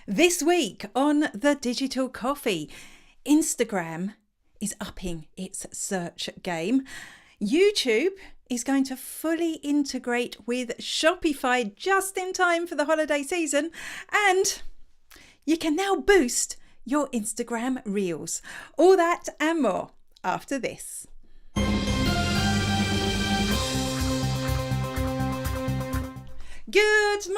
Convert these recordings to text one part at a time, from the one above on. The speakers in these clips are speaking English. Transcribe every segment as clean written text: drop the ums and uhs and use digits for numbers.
This week on the Digital Coffee, Instagram is upping its search game. YouTube is going to fully integrate with Shopify just in time for the holiday season. And you can now boost your Instagram Reels. All that and more after this. Good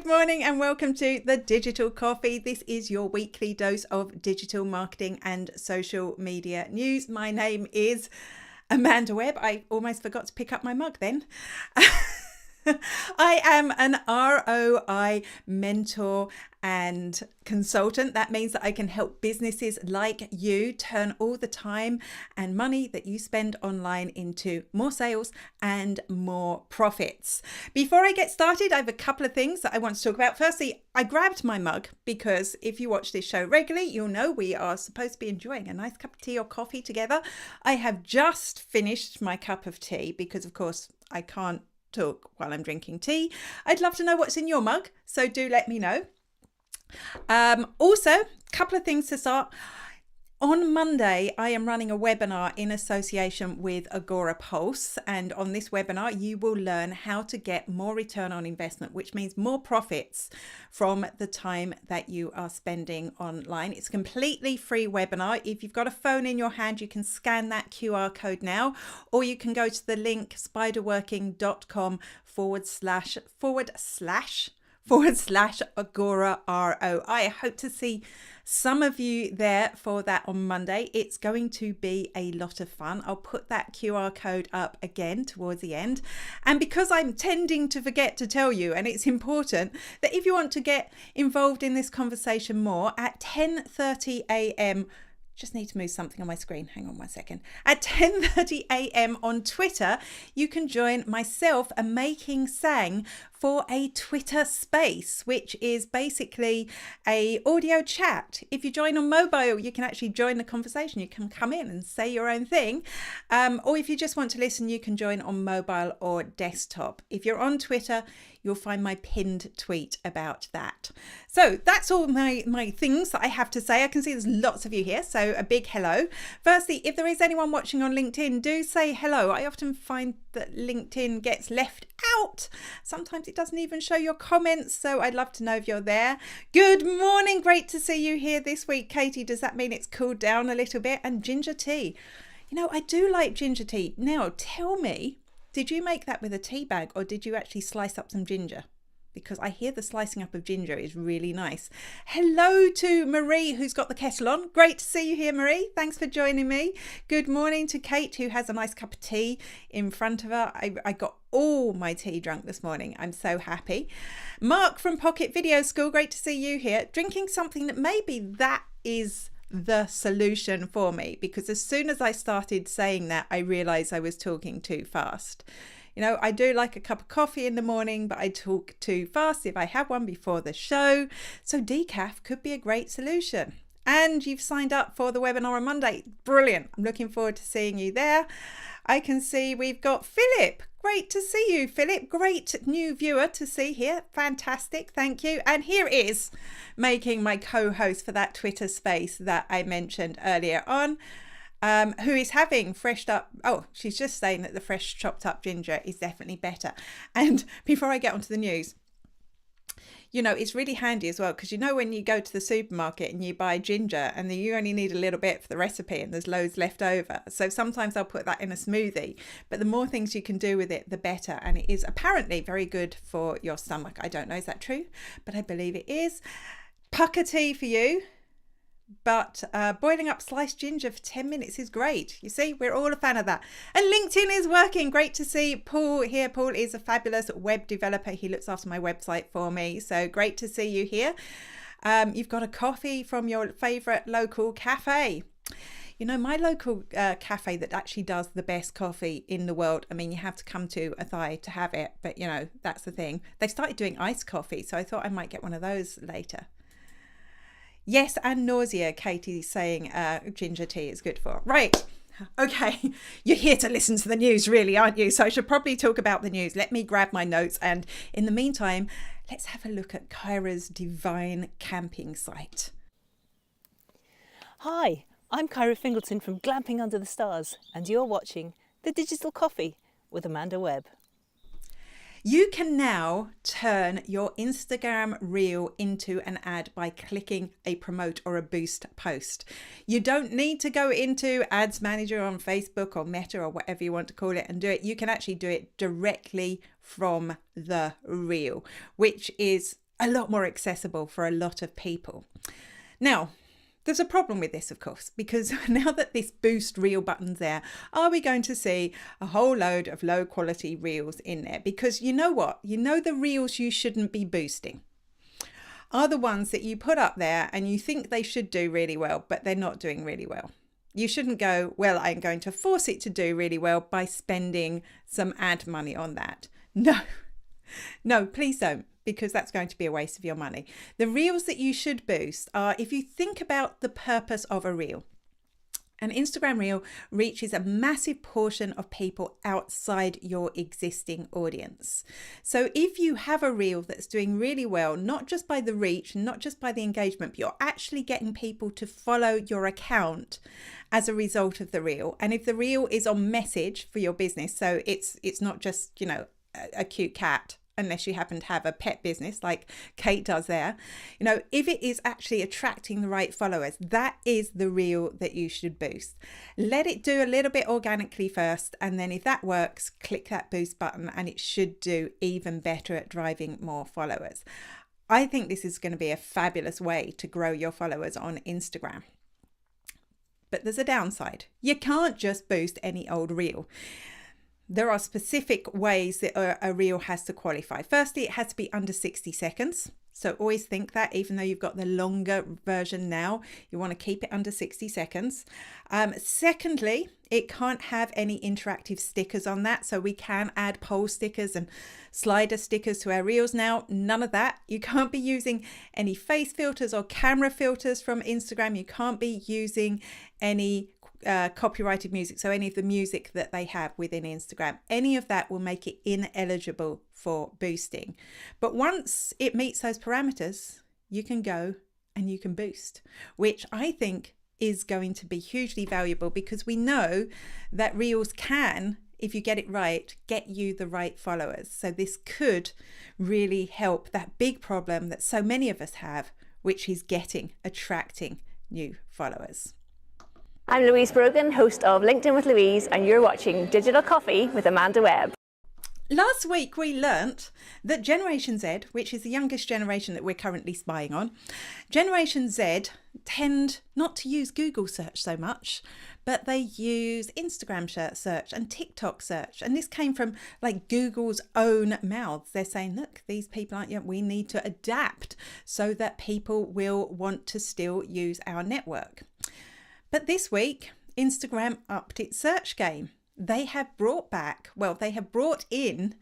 morning, and welcome to the Digital Coffee. This is your weekly dose of digital marketing and social media news. My name is Amanda Webb. I almost forgot to pick up my mug then. I am an ROI mentor and consultant. That means that I can help businesses like you turn all the time and money that you spend online into more sales and more profits. Before I get started, I have a couple of things that I want to talk about. Firstly, I grabbed my mug because if you watch this show regularly, you'll know we are supposed to be enjoying a nice cup of tea or coffee together. I have just finished my cup of tea because, of course, I can't talk while I'm drinking tea. I'd love to know what's in your mug, so do let me know. Also, a couple of things to start. On Monday, I am running a webinar in association with Agora Pulse, and on this webinar, you will learn how to get more return on investment, which means more profits from the time that you are spending online. It's a completely free webinar. If you've got a phone in your hand, you can scan that QR code now, or you can go to the link spiderworking.com// Agora ROI. I hope to see some of you there for that on Monday. It's going to be a lot of fun. I'll put that QR code up again towards the end. And because I'm tending to forget to tell you, and it's important that if you want to get involved in this conversation more, at 10:30 a.m. Just need to move something on my screen. Hang on 1 second. At 10:30 a.m. on Twitter, you can join myself and Making Sang for a Twitter space, which is basically a audio chat. If you join on mobile, you can actually join the conversation. You can come in and say your own thing. Or if you just want to listen, you can join on mobile or desktop. If you're on Twitter, you'll find my pinned tweet about that. So that's all my things that I have to say. I can see there's lots of you here, so a big hello. Firstly, if there is anyone watching on LinkedIn, do say hello. I often find that LinkedIn gets left out. Sometimes it doesn't even show your comments, so I'd love to know if you're there. Good morning, great to see you here this week. Katie, does that mean it's cooled down a little bit? And ginger tea. You know, I do like ginger tea. Now, tell me, did you make that with a tea bag or did you actually slice up some ginger? Because I hear the slicing up of ginger is really nice. Hello to Marie, who's got the kettle on. Great to see you here, Marie. Thanks for joining me. Good morning to Kate, who has a nice cup of tea in front of her. I got all my tea drunk this morning. I'm so happy. Mark from Pocket Video School, great to see you here. Drinking something that maybe that is the solution for me, because as soon as I started saying that, I realized I was talking too fast. You know, I do like a cup of coffee in the morning, but I talk too fast if I have one before the show. So decaf could be a great solution. And you've signed up for the webinar on Monday. Brilliant. I'm looking forward to seeing you there. I can see we've got Philip. Great to see you, Philip. Great new viewer to see here. Fantastic. Thank you. And here is making my co-host for that Twitter space that I mentioned earlier on. Who is having freshed up. Oh, she's just saying that the fresh chopped up ginger is definitely better. And before I get onto the news, you know, it's really handy as well, because you know when you go to the supermarket and you buy ginger and then you only need a little bit for the recipe and there's loads left over. So sometimes I'll put that in a smoothie, but the more things you can do with it, the better. And it is apparently very good for your stomach. I don't know, is that true? But I believe it is. Pucker tea for you. But boiling up sliced ginger for 10 minutes is great. You see, we're all a fan of that. And LinkedIn is working. Great to see Paul here. Paul is a fabulous web developer. He looks after my website for me. So great to see you here. You've got a coffee from your favorite local cafe. You know, my local cafe that actually does the best coffee in the world. I mean, you have to come to Athy to have it. But, you know, that's the thing. They've started doing iced coffee. So I thought I might get one of those later. Yes, and nausea, Katie's saying ginger tea is good for. Right, Okay, you're here to listen to the news, really, aren't you? So I should probably talk about the news. Let me grab my notes. And in the meantime, let's have a look at Kyra's divine camping site. Hi, I'm Kyra Fingleton from Glamping Under the Stars, and you're watching The Digital Coffee with Amanda Webb. You can now turn your Instagram reel into an ad by clicking a promote or a boost post. You don't need to go into Ads Manager on Facebook or Meta or whatever you want to call it and do it. You can actually do it directly from the reel, which is a lot more accessible for a lot of people. Now, there's a problem with this, of course, because now that this boost reel button's there, are we going to see a whole load of low quality reels in there? Because you know what? You know the reels you shouldn't be boosting are the ones that you put up there and you think they should do really well, but they're not doing really well. You shouldn't go, well, I'm going to force it to do really well by spending some ad money on that. No, please don't. Because that's going to be a waste of your money. The reels that you should boost are, if you think about the purpose of a reel, an Instagram reel reaches a massive portion of people outside your existing audience. So if you have a reel that's doing really well, not just by the reach, not just by the engagement, but you're actually getting people to follow your account as a result of the reel. And if the reel is on message for your business, so it's not just, a cute cat, unless you happen to have a pet business like Kate does there. If it is actually attracting the right followers, that is the reel that you should boost. Let it do a little bit organically first, and then if that works, click that boost button and it should do even better at driving more followers. I think this is going to be a fabulous way to grow your followers on Instagram. But there's a downside. You can't just boost any old reel. There are specific ways that a reel has to qualify. Firstly, it has to be under 60 seconds. So always think that, even though you've got the longer version now, you want to keep it under 60 seconds. Secondly, it can't have any interactive stickers on that. So we can add poll stickers and slider stickers to our reels now. None of that. You can't be using any face filters or camera filters from Instagram. You can't be using any copyrighted music, so any of the music that they have within Instagram, any of that will make it ineligible for boosting. But once it meets those parameters, you can go and you can boost, which I think is going to be hugely valuable, because we know that reels can, if you get it right, get you the right followers. So this could really help that big problem that so many of us have, which is attracting new followers. I'm Louise Brogan, host of LinkedIn with Louise, and you're watching Digital Coffee with Amanda Webb. Last week we learnt that Generation Z, which is the youngest generation that we're currently spying on, Generation Z tend not to use Google search so much, but they use Instagram search and TikTok search. And this came from Google's own mouths. They're saying, look, these people aren't, we need to adapt so that people will want to still use our network. But this week, Instagram upped its search game. They have brought in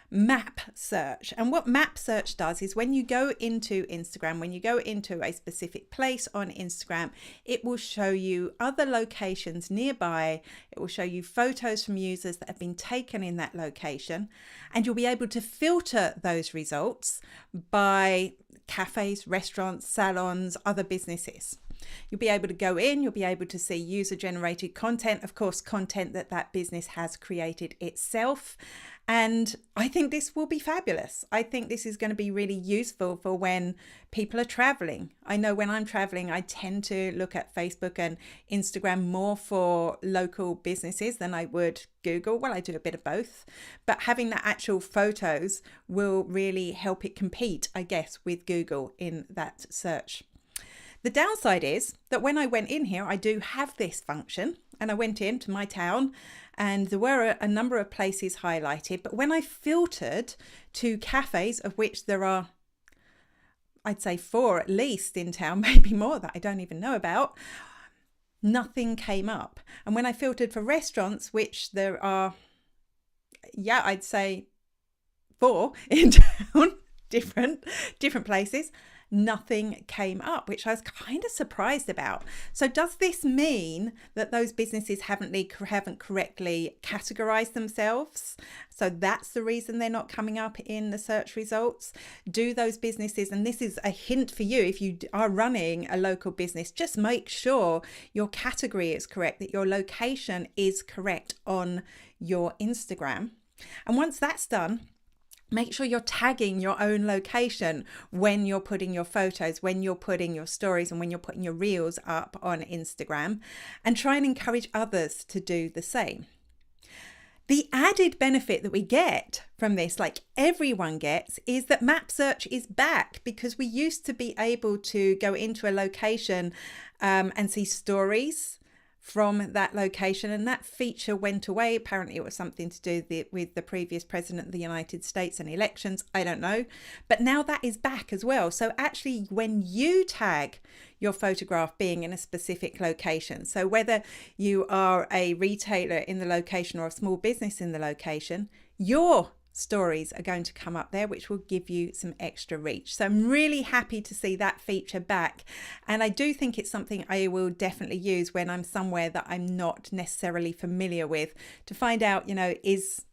map search. And what map search does is, when you go into Instagram, when you go into a specific place on Instagram, it will show you other locations nearby. It will show you photos from users that have been taken in that location. And you'll be able to filter those results by cafes, restaurants, salons, other businesses. You'll be able to go in, you'll be able to see user-generated content, of course, content that business has created itself. And I think this will be fabulous. I think this is going to be really useful for when people are traveling. I know when I'm traveling, I tend to look at Facebook and Instagram more for local businesses than I would Google. Well, I do a bit of both, but having the actual photos will really help it compete, I guess, with Google in that search. The downside is that when I went in here, I do have this function, and I went into my town and there were a number of places highlighted. But when I filtered to cafes, of which there are, I'd say 4 at least in town, maybe more that I don't even know about, nothing came up. And when I filtered for restaurants, which there are, I'd say 4 in town, different places, nothing came up, which I was kind of surprised about. So does this mean that those businesses haven't correctly categorized themselves? So that's the reason they're not coming up in the search results. Do those businesses, and this is a hint for you, if you are running a local business, just make sure your category is correct, that your location is correct on your Instagram. And once that's done, make sure you're tagging your own location when you're putting your photos, when you're putting your stories, and when you're putting your reels up on Instagram, and try and encourage others to do the same. The added benefit that we get from this, like everyone gets, is that map search is back, because we used to be able to go into a location and see stories from that location, and that feature went away. Apparently it was something to do with the previous president of the United States and elections, I don't know, but now that is back as well. So actually, when you tag your photograph being in a specific location, so whether you are a retailer in the location or a small business in the location, your stories are going to come up there, which will give you some extra reach. So I'm really happy to see that feature back, and I do think it's something I will definitely use when I'm somewhere that I'm not necessarily familiar with, to find out, is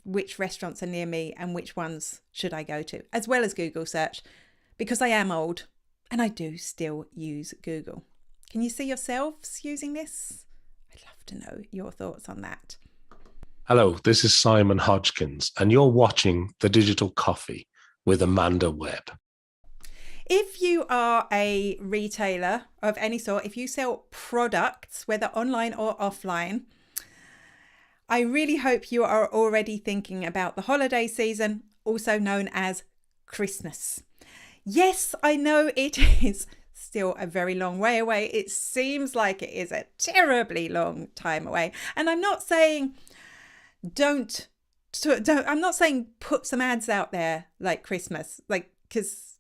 which restaurants are near me and which ones should I go to, as well as Google search, because I am old and I do still use Google. Can you see yourselves using this? I'd love to know your thoughts on that. Hello, this is Simon Hodgkins, and you're watching The Digital Coffee with Amanda Webb. If you are a retailer of any sort, if you sell products, whether online or offline, I really hope you are already thinking about the holiday season, also known as Christmas. Yes, I know it is still a very long way away. It seems like it is a terribly long time away. And I'm not saying I'm not saying put some ads out there like Christmas, because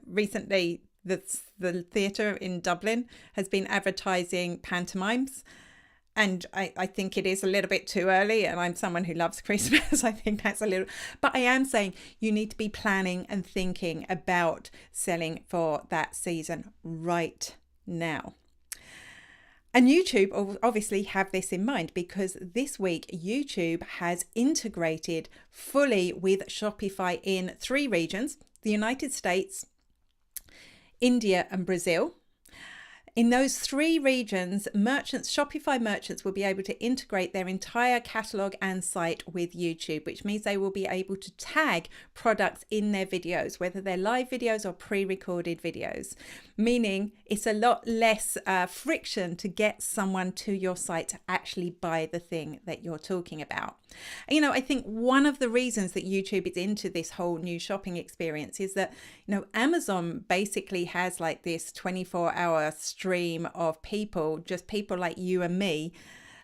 recently the theatre in Dublin has been advertising pantomimes, and I think it is a little bit too early, and I'm someone who loves Christmas. I think that's a little, but I am saying you need to be planning and thinking about selling for that season right now. And YouTube obviously have this in mind, because this week YouTube has integrated fully with Shopify in 3 regions: the United States, India and Brazil. In those 3 regions, Shopify merchants will be able to integrate their entire catalog and site with YouTube, which means they will be able to tag products in their videos, whether they're live videos or pre-recorded videos, meaning it's a lot less friction to get someone to your site to actually buy the thing that you're talking about. I think one of the reasons that YouTube is into this whole new shopping experience is that, Amazon basically has like this 24-hour stream of people, just people like you and me,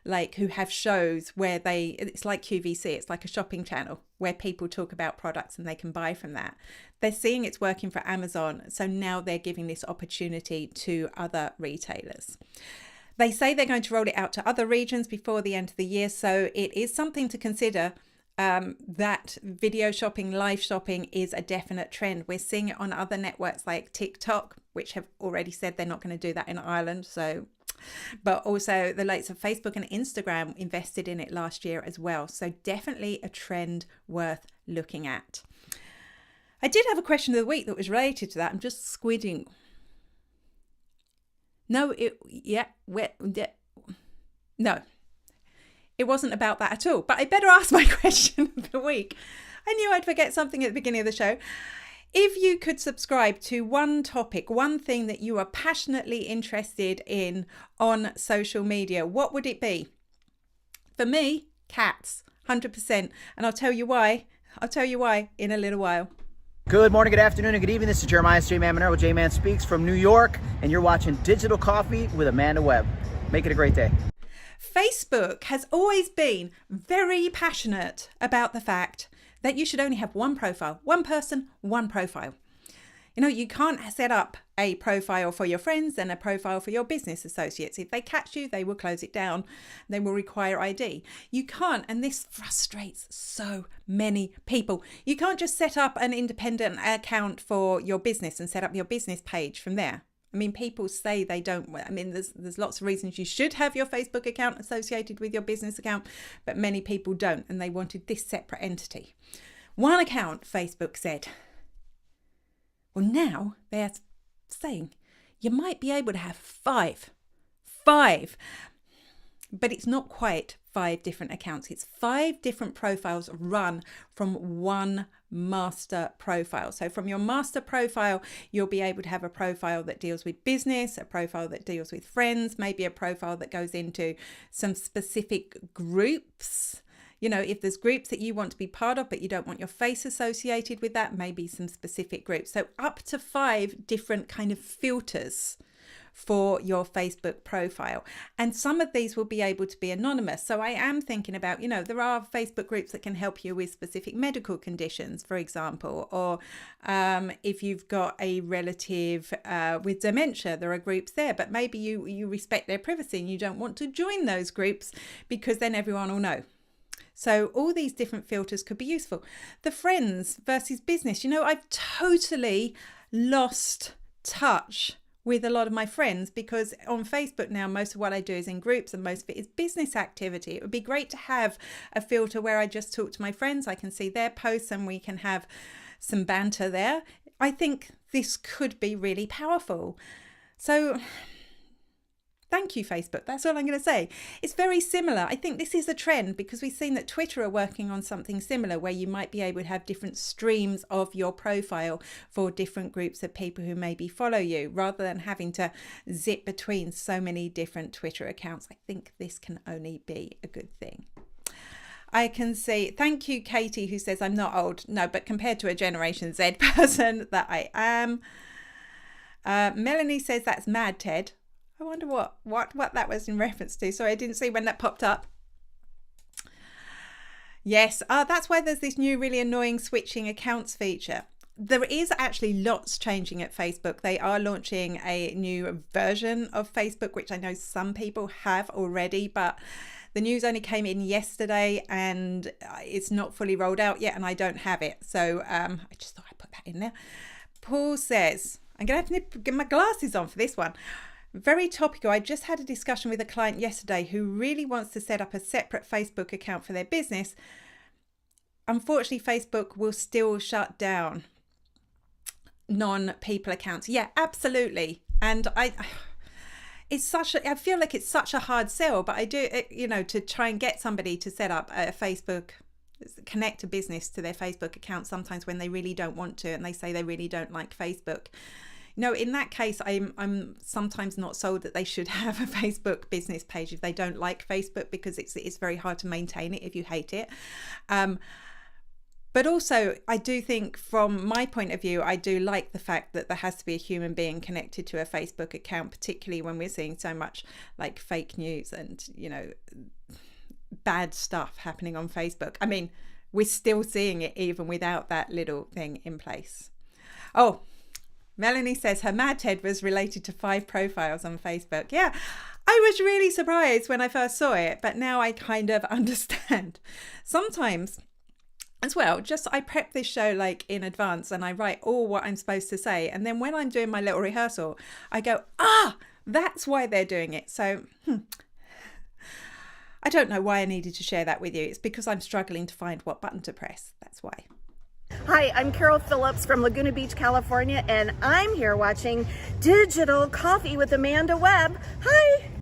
like who have shows where it's like QVC, it's like a shopping channel where people talk about products and they can buy from that. They're seeing it's working for Amazon, so now they're giving this opportunity to other retailers. They say they're going to roll it out to other regions before the end of the year, so it is something to consider. That video shopping, live shopping is a definite trend. We're seeing it on other networks like TikTok, which have already said they're not going to do that in Ireland. But also the likes of Facebook and Instagram invested in it last year as well. So definitely a trend worth looking at. I did have a question of the week that was related to that. I'm just squidding. No, it wasn't about that at all, but I better ask my question of the week. I knew I'd forget something at the beginning of the show. If you could subscribe to one topic, one thing that you are passionately interested in on social media, what would it be? For me, cats, 100%. And I'll tell you why in a little while. Good morning, good afternoon, and good evening. This is Jeremiah J-Man Monero with J-Man Speaks from New York, and you're watching Digital Coffee with Amanda Webb. Make it a great day. Facebook has always been very passionate about the fact that you should only have one profile, one person, one profile. You know, you can't set up a profile for your friends and a profile for your business associates. If they catch you, they will close it down. They will require ID. You can't, and this frustrates so many people. You can't just set up an independent account for your business and set up your business page from there. I mean, people say they don't. I mean, there's lots of reasons you should have your Facebook account associated with your business account, but many people don't, and they wanted this separate entity. One account, Facebook said. Well, now they're saying you might be able to have five, but it's not quite 5 different accounts. It's 5 different profiles run from one master profile. So from your master profile, you'll be able to have a profile that deals with business, a profile that deals with friends, maybe a profile that goes into some specific groups. You know, if there's groups that you want to be part of, but you don't want your face associated with that, maybe some specific groups. So up to 5 different kind of filters for your Facebook profile. And some of these will be able to be anonymous. So I am thinking about, you know, there are Facebook groups that can help you with specific medical conditions, for example, or if you've got a relative with dementia, there are groups there, but maybe you respect their privacy and you don't want to join those groups because then everyone will know. So all these different filters could be useful. The friends versus business. You know, I've totally lost touch with a lot of my friends because on Facebook now, most of what I do is in groups and most of it is business activity. It would be great to have a filter where I just talk to my friends. I can see their posts and we can have some banter there. I think this could be really powerful. So thank you, Facebook. That's all I'm going to say. It's very similar. I think this is a trend because we've seen that Twitter are working on something similar where you might be able to have different streams of your profile for different groups of people who maybe follow you rather than having to zip between so many different Twitter accounts. I think this can only be a good thing. I can see, thank you, Katie, who says I'm not old. No, but compared to a Generation Z person that I am. Melanie says that's mad, Ted. I wonder what that was in reference to. Sorry, I didn't see when that popped up. Yes, that's why there's this new really annoying switching accounts feature. There is actually lots changing at Facebook. They are launching a new version of Facebook, which I know some people have already, but the news only came in yesterday and it's not fully rolled out yet and I don't have it. So I just thought I'd put that in there. Paul says, I'm going to have to get my glasses on for this one. Very topical. I just had a discussion with a client yesterday who really wants to set up a separate Facebook account for their business. Unfortunately, Facebook will still shut down non-people accounts. Yeah, absolutely. And I feel like it's such a hard sell, but I do, you know, to try and get somebody to set up a Facebook, connect a business to their Facebook account sometimes when they really don't want to and they say they really don't like Facebook. No, in that case, I'm sometimes not sold that they should have a Facebook business page if they don't like Facebook because it's very hard to maintain it if you hate it. But also, I do think from my point of view, I do like the fact that there has to be a human being connected to a Facebook account, particularly when we're seeing so much like fake news and, you know, bad stuff happening on Facebook. I mean, we're still seeing it even without that little thing in place. Oh, Melanie says her mad Ted was related to 5 profiles on Facebook. Yeah, I was really surprised when I first saw it, but now I kind of understand. Sometimes as well, just I prep this show like in advance and I write all what I'm supposed to say. And then when I'm doing my little rehearsal, I go, that's why they're doing it. So I don't know why I needed to share that with you. It's because I'm struggling to find what button to press. That's why. Hi, I'm Carol Phillips from Laguna Beach, California, and I'm here watching Digital Coffee with Amanda Webb. Hi!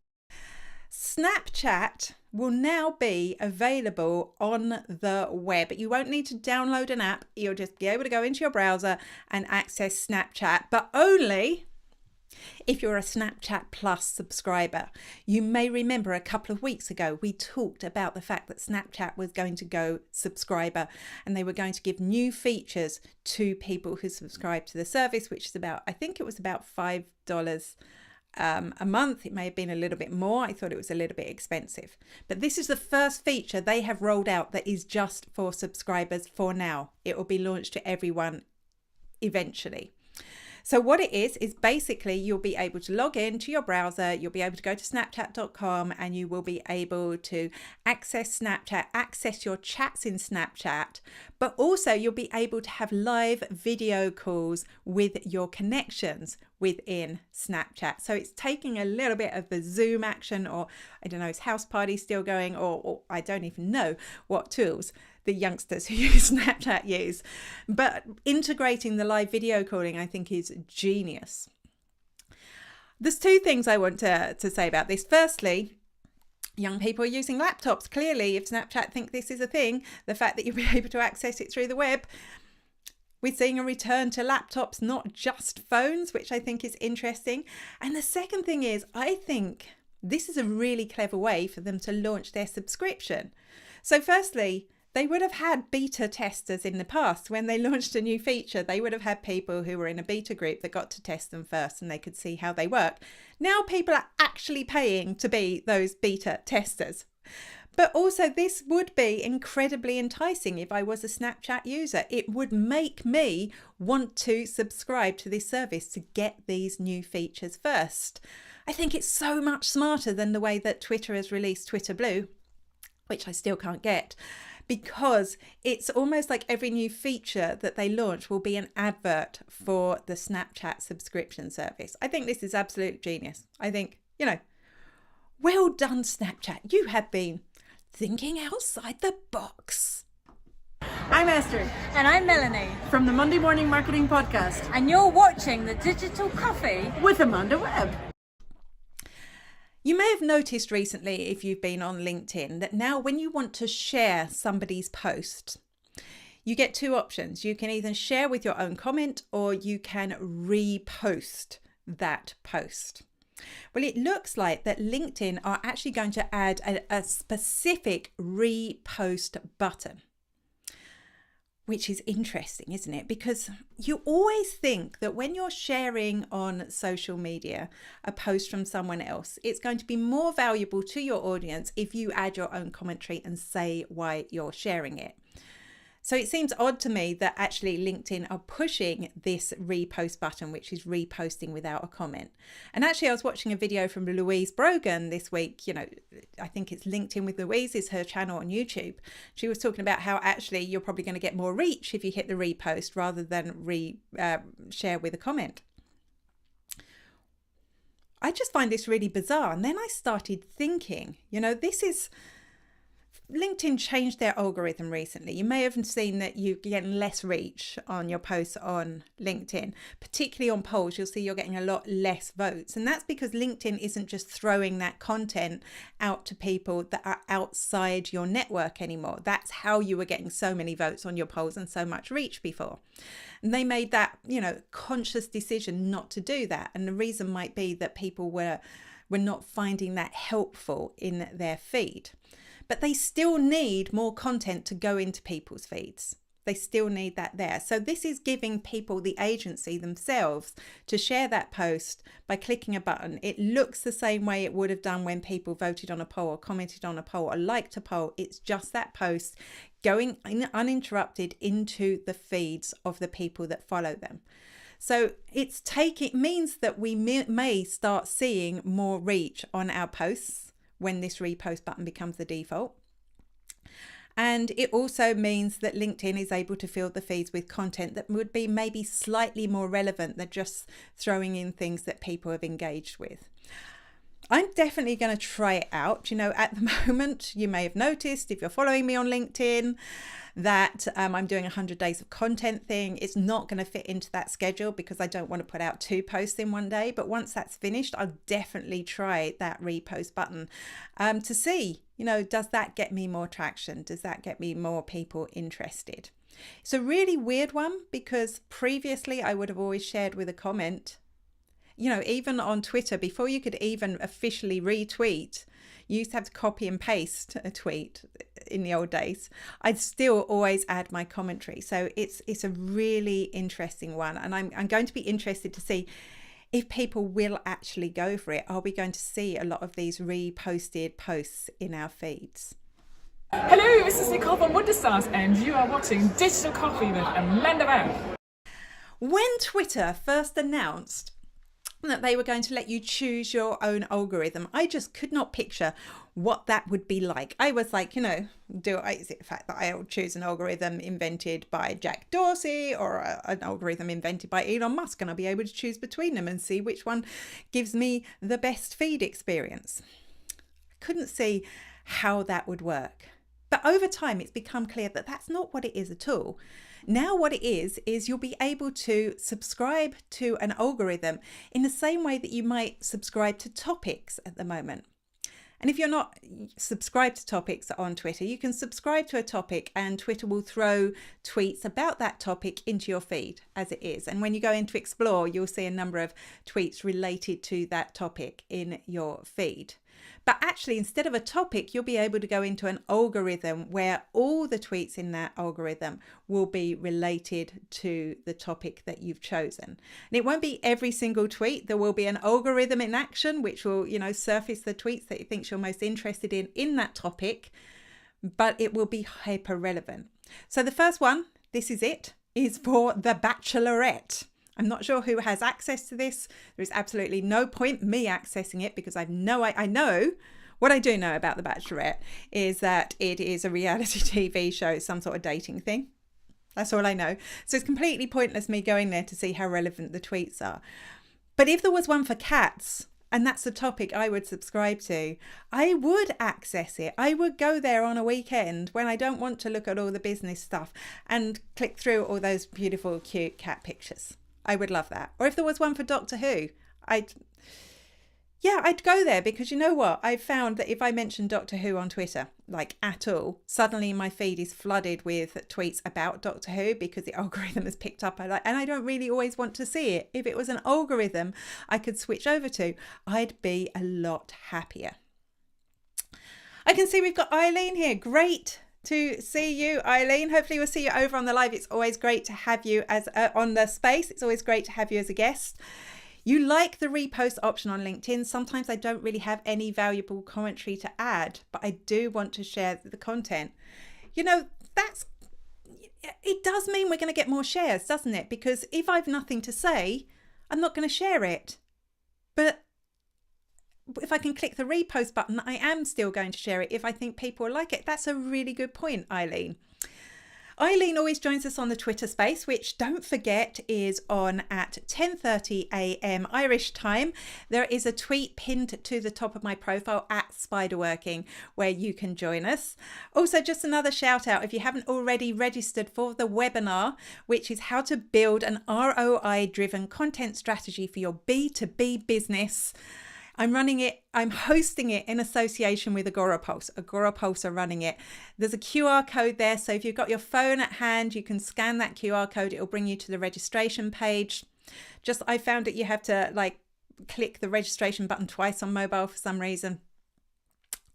Snapchat will now be available on the web. You won't need to download an app. You'll just be able to go into your browser and access Snapchat, but only if you're a Snapchat Plus subscriber. You may remember a couple of weeks ago, we talked about the fact that Snapchat was going to go subscriber and they were going to give new features to people who subscribe to the service, which is about, I think it was about $5 a month. It may have been a little bit more. I thought it was a little bit expensive. But this is the first feature they have rolled out that is just for subscribers for now. It will be launched to everyone eventually. So what it is basically you'll be able to log in to your browser, you'll be able to go to snapchat.com, and you will be able to access Snapchat, access your chats in Snapchat, but also you'll be able to have live video calls with your connections within Snapchat. So it's taking a little bit of the Zoom action, or I don't know, is House Party still going, or I don't even know what tools the youngsters who use Snapchat use. But integrating the live video calling, I think, is genius. There's two things I want to say about this. Firstly, young people are using laptops. Clearly, if Snapchat think this is a thing, the fact that you'll be able to access it through the web, we're seeing a return to laptops, not just phones, which I think is interesting. And the second thing is, I think this is a really clever way for them to launch their subscription. So firstly, they would have had beta testers in the past. When they launched a new feature, they would have had people who were in a beta group that got to test them first, and they could see how they work. Now people are actually paying to be those beta testers. But also this would be incredibly enticing if I was a Snapchat user. It would make me want to subscribe to this service to get these new features first. I think it's so much smarter than the way that Twitter has released Twitter Blue, which I still can't get, because it's almost like every new feature that they launch will be an advert for the Snapchat subscription service. I think this is absolute genius. I think, well done, Snapchat. You have been thinking outside the box. I'm Esther. And I'm Melanie. From the Monday Morning Marketing Podcast. And you're watching The Digital Coffee with Amanda Webb. You may have noticed recently, if you've been on LinkedIn, that now when you want to share somebody's post, you get two options. You can either share with your own comment, or you can repost that post. Well, it looks like that LinkedIn are actually going to add a specific repost button, which is interesting, isn't it? Because you always think that when you're sharing on social media a post from someone else, it's going to be more valuable to your audience if you add your own commentary and say why you're sharing it. So it seems odd to me that actually LinkedIn are pushing this repost button, which is reposting without a comment. And actually, I was watching a video from Louise Brogan this week. I think it's LinkedIn with Louise is her channel on YouTube. She was talking about how actually you're probably going to get more reach if you hit the repost rather than share with a comment. I just find this really bizarre. And then I started thinking, LinkedIn changed their algorithm recently. You may have seen that you're getting less reach on your posts on LinkedIn, particularly on polls. You'll see you're getting a lot less votes. And that's because LinkedIn isn't just throwing that content out to people that are outside your network anymore. That's how you were getting so many votes on your polls and so much reach before. And they made that, conscious decision not to do that. And the reason might be that people were not finding that helpful in their feed. But they still need more content to go into people's feeds. They still need that there. So this is giving people the agency themselves to share that post by clicking a button. It looks the same way it would have done when people voted on a poll or commented on a poll or liked a poll. It's just that post going uninterrupted into the feeds of the people that follow them. So it means that we may start seeing more reach on our posts when this repost button becomes the default. And it also means that LinkedIn is able to fill the feeds with content that would be maybe slightly more relevant than just throwing in things that people have engaged with. I'm definitely going to try it out. At the moment, you may have noticed if you're following me on LinkedIn that I'm doing 100 days of content thing. It's not going to fit into that schedule because I don't want to put out 2 posts in one day. But once that's finished, I'll definitely try that repost button to see, does that get me more traction? Does that get me more people interested? It's a really weird one because previously I would have always shared with a comment. Even on Twitter, before you could even officially retweet, you used to have to copy and paste a tweet in the old days. I'd still always add my commentary. So it's a really interesting one. And I'm going to be interested to see if people will actually go for it. Are we going to see a lot of these reposted posts in our feeds? Hello, this is Nicole from Wonderstars, and you are watching Digital Coffee with Amanda Webb. When Twitter first announced that they were going to let you choose your own algorithm, I just could not picture what that would be like. I was like, is it the fact that I'll choose an algorithm invented by Jack Dorsey or an algorithm invented by Elon Musk, and I'll be able to choose between them and see which one gives me the best feed experience? I couldn't see how that would work. But over time, it's become clear that that's not what it is at all. Now what it is you'll be able to subscribe to an algorithm in the same way that you might subscribe to topics at the moment. And if you're not subscribed to topics on Twitter, you can subscribe to a topic and Twitter will throw tweets about that topic into your feed as it is. And when you go into Explore, you'll see a number of tweets related to that topic in your feed. But actually, instead of a topic, you'll be able to go into an algorithm where all the tweets in that algorithm will be related to the topic that you've chosen. And it won't be every single tweet. There will be an algorithm in action, which will, surface the tweets that it thinks you're most interested in that topic, but it will be hyper relevant. So the first one, this is it, is for The Bachelorette. I'm not sure who has access to this. There is absolutely no point me accessing it because I know what I do know about The Bachelorette is that it is a reality TV show, some sort of dating thing. That's all I know. So it's completely pointless me going there to see how relevant the tweets are. But if there was one for cats, and that's the topic I would subscribe to, I would access it. I would go there on a weekend when I don't want to look at all the business stuff and click through all those beautiful, cute cat pictures. I would love that. Or if there was one for Doctor Who, I'd go there because you know what? I've found that if I mention Doctor Who on Twitter, like at all, suddenly my feed is flooded with tweets about Doctor Who because the algorithm has picked up. And I don't really always want to see it. If it was an algorithm I could switch over to, I'd be a lot happier. I can see we've got Eileen here. Great to see you, Eileen. Hopefully we'll see you over on the live. It's always great to have you as on the space. It's always great to have you as a guest. You like the repost option on LinkedIn. Sometimes I don't really have any valuable commentary to add, but I do want to share the content. It does mean we're going to get more shares, doesn't it? Because if I've nothing to say, I'm not going to share it. But if I can click the repost button, I am still going to share it if I think people like it. That's a really good point, Eileen. Eileen always joins us on the Twitter space, which don't forget is on at 10:30 a.m. Irish time. There is a tweet pinned to the top of my profile at Spiderworking where you can join us. Also, just another shout out if you haven't already registered for the webinar, which is how to build an ROI driven content strategy for your B2B business. I'm hosting it in association with Agora Pulse. Agora Pulse are running it. There's a QR code there. So if you've got your phone at hand, you can scan that QR code. It'll bring you to the registration page. I found that you have to click the registration button twice on mobile for some reason.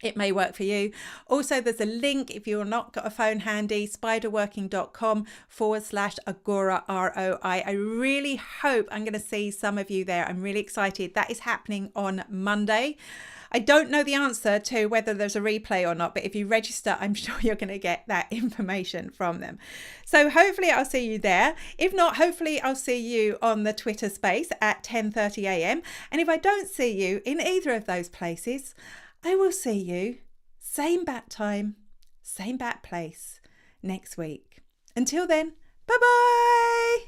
It may work for you. Also, there's a link if you've not got a phone handy, spiderworking.com/Agora ROI. I really hope I'm going to see some of you there. I'm really excited. That is happening on Monday. I don't know the answer to whether there's a replay or not, but if you register, I'm sure you're going to get that information from them. So hopefully I'll see you there. If not, hopefully I'll see you on the Twitter space at 10:30 a.m. And if I don't see you in either of those places, I will see you, same bat time, same bat place, next week. Until then, bye-bye.